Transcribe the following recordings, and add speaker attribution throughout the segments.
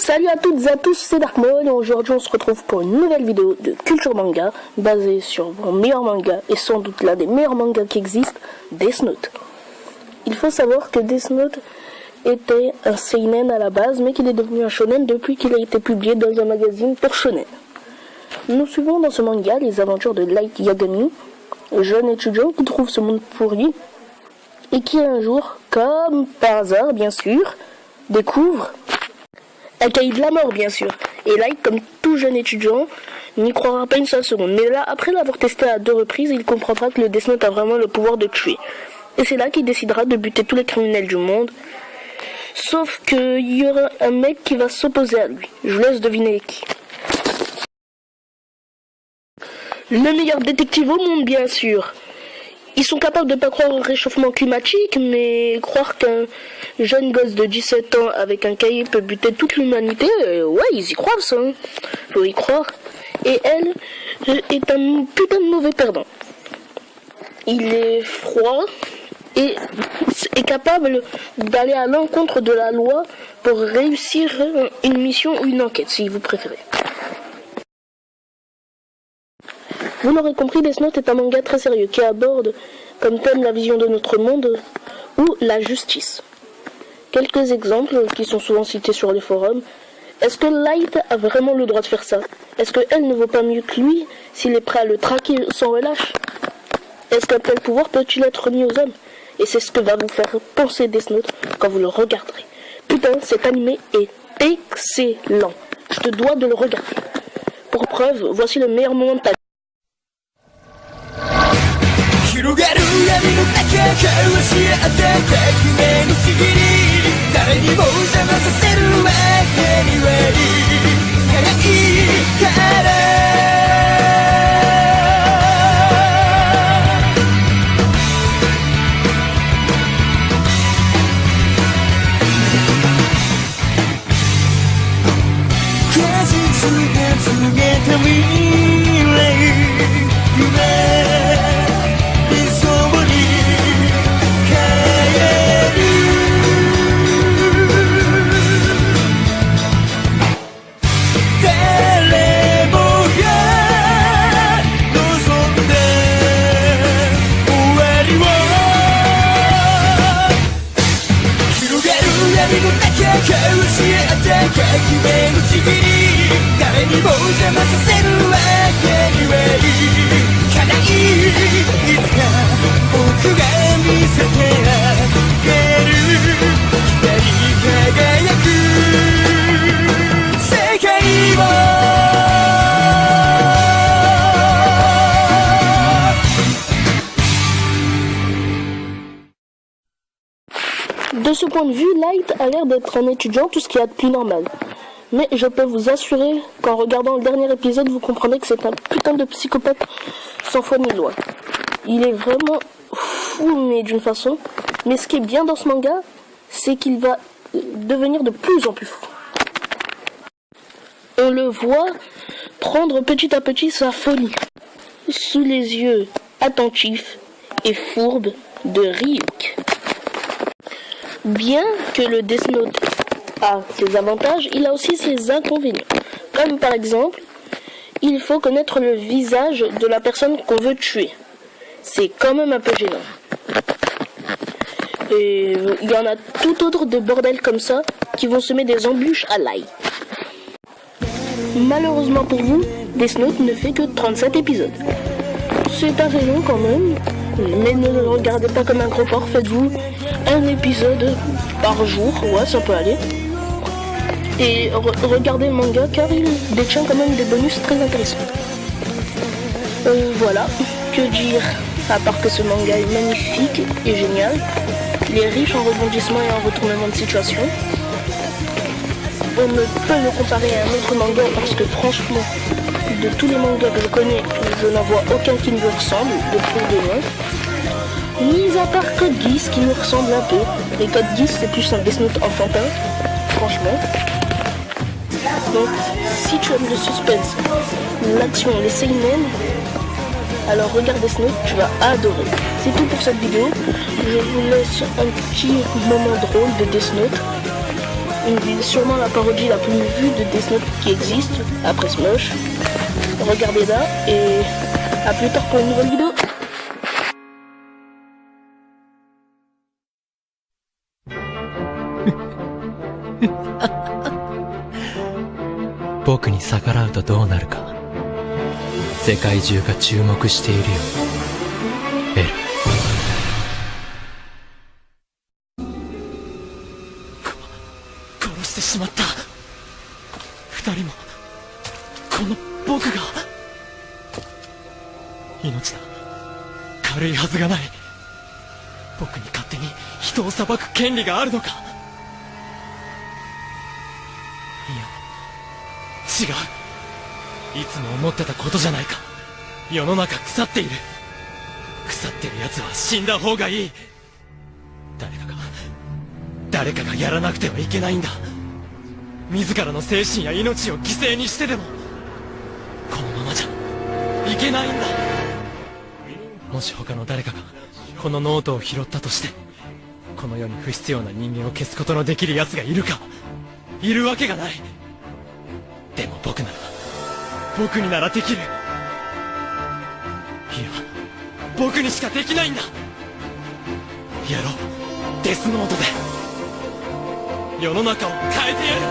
Speaker 1: Salut à toutes et à tous, c'est Darkmon et aujourd'hui on se retrouve pour une nouvelle vidéo de culture manga basée sur mon meilleur manga et sans doute l'un des meilleurs mangas qui existent, Death Note. Il faut savoir que Death Note était un seinen à la base mais qu'il est devenu un shonen depuis qu'il a été publié dans un magazine pour shonen. Nous suivons dans ce manga les aventures de Light Yagami, jeune étudiant qui trouve ce monde pourri et qui un jour, comme par hasard bien sûr, découvre un cahier de la mort bien sûr. Et Light, comme tout jeune étudiant, n'y croira pas une seule seconde. Mais là, après l'avoir testé à 2 reprises, il comprendra que le Death Note a vraiment le pouvoir de tuer. Et c'est là qu'il décidera de buter tous les criminels du monde. Sauf qu'il y aura un mec qui va s'opposer à lui. Je vous laisse deviner qui. Le meilleur détective au monde bien sûr. Ils sont capables de ne pas croire au réchauffement climatique, mais croire qu'un jeune gosse de 17 ans avec un cahier peut buter toute l'humanité, ouais, ils y croient ça. Hein. Faut y croire. Et elle est un putain de mauvais perdant. Il est froid et est capable d'aller à l'encontre de la loi pour réussir une mission ou une enquête, si vous préférez. Vous l'aurez compris, Death Note est un manga très sérieux qui aborde comme thème la vision de notre monde ou la justice. Quelques exemples qui sont souvent cités sur les forums. Est-ce que Light a vraiment le droit de faire ça? Est-ce qu'elle ne vaut pas mieux que lui s'il est prêt à le traquer sans relâche? Est-ce qu'un tel pouvoir peut-il être remis aux hommes? Et c'est ce que va vous faire penser Death Note quand vous le regarderez. Putain, cet animé est excellent. Je te dois de le regarder. Pour preuve, voici le meilleur moment de ta vie.
Speaker 2: 広がる闇の中交わし合った革命のちぎり誰にも邪魔させるわけにはいかないから果実が告げた未来夢交わし合った革命のちぎり誰にも邪魔させるわけにはいかないいつか僕が見せてあげる光り輝く世界を
Speaker 1: De ce point de vue, Light a l'air d'être un étudiant, tout ce qu'il y a de plus normal. Mais je peux vous assurer qu'en regardant le dernier épisode, vous comprenez que c'est un putain de psychopathe sans foi ni loi. Il est vraiment fou, mais d'une façon. Mais ce qui est bien dans ce manga, c'est qu'il va devenir de plus en plus fou. On le voit prendre petit à petit sa folie. Sous les yeux attentifs et fourbes de Ryuk. Bien que le Death Note a ses avantages, il a aussi ses inconvénients. Comme par exemple, il faut connaître le visage de la personne qu'on veut tuer. C'est quand même un peu gênant. Et il y en a tout autre de bordel comme ça qui vont semer des embûches à l'ail. Malheureusement pour vous, Death Note ne fait que 37 épisodes. C'est assez long quand même, mais ne le regardez pas comme un gros porc, faites-vous un épisode par jour, ouais ça peut aller. Et regardez le manga car il détient quand même des bonus très intéressants. Voilà, que dire à part que ce manga est magnifique et génial. Il est riche en rebondissements et en retournements de situation. On ne peut le comparer à un autre manga parce que franchement, de tous les mangas que je connais, je n'en vois aucun qui ne lui ressemble, de près de loin. Mis à part Code Geass qui nous ressemble un peu. Et Code Geass c'est plus un Death Note enfantin, franchement. Donc si tu aimes le suspense, l'action, les seinen, alors regarde Death Note, tu vas adorer. C'est tout pour cette vidéo. Je vous laisse un petit moment drôle de Death Note. une ville, sûrement la parodie la plus vue de Death Note qui existe, après Smash. Regardez là, et à plus tard pour une nouvelle vidéo.
Speaker 3: 僕に逆らうとどうなるか世界中が注目しているよエル。殺してしまった。二人もこの僕が。命だ。軽いはずがない。僕に勝手に人を裁く権利があるのか。いや違う。いつも思ってたことじゃないか。世の中腐っている。腐ってる奴は死んだ方がいい。誰かがやらなくてはいけないんだ。自らの精神や命を犠牲にしてでもこのままじゃいけないんだ。もし他の誰かがこのノートを拾ったとして、この世に不必要な人間を消すことのできる奴がいるか。いるわけがない。でも僕にならできる。いや僕にしかできないんだ。やろう。デスノートで世の中を変えてやる。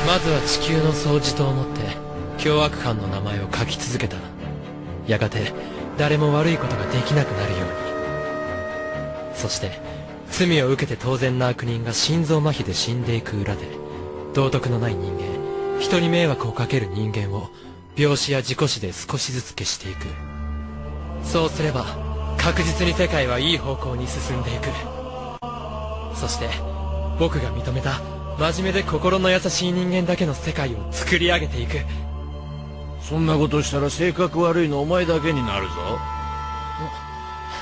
Speaker 3: まずは地球の掃除と思って凶悪犯の名前を書き続けた。やがて誰も悪いことができなくなるように。そして罪を受けて当然な悪人が心臓麻痺で死んでいく裏で、道徳のない人間、人に迷惑をかける人間を病死や事故死で少しずつ消していく。そうすれば確実に世界はいい方向に進んでいく。そして僕が認めた真面目で心の優しい人間だけの世界を作り上げていく。
Speaker 4: そんなことしたら性格悪いのお前だけになるぞ。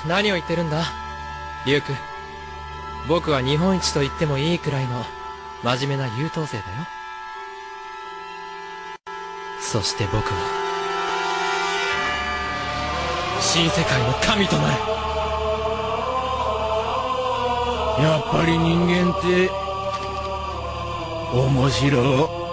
Speaker 3: 何を言ってるんだリュウク。僕は日本一と言ってもいいくらいの真面目な優等生だよ。そして僕は新世界の神となる。
Speaker 4: やっぱり人間って面白い。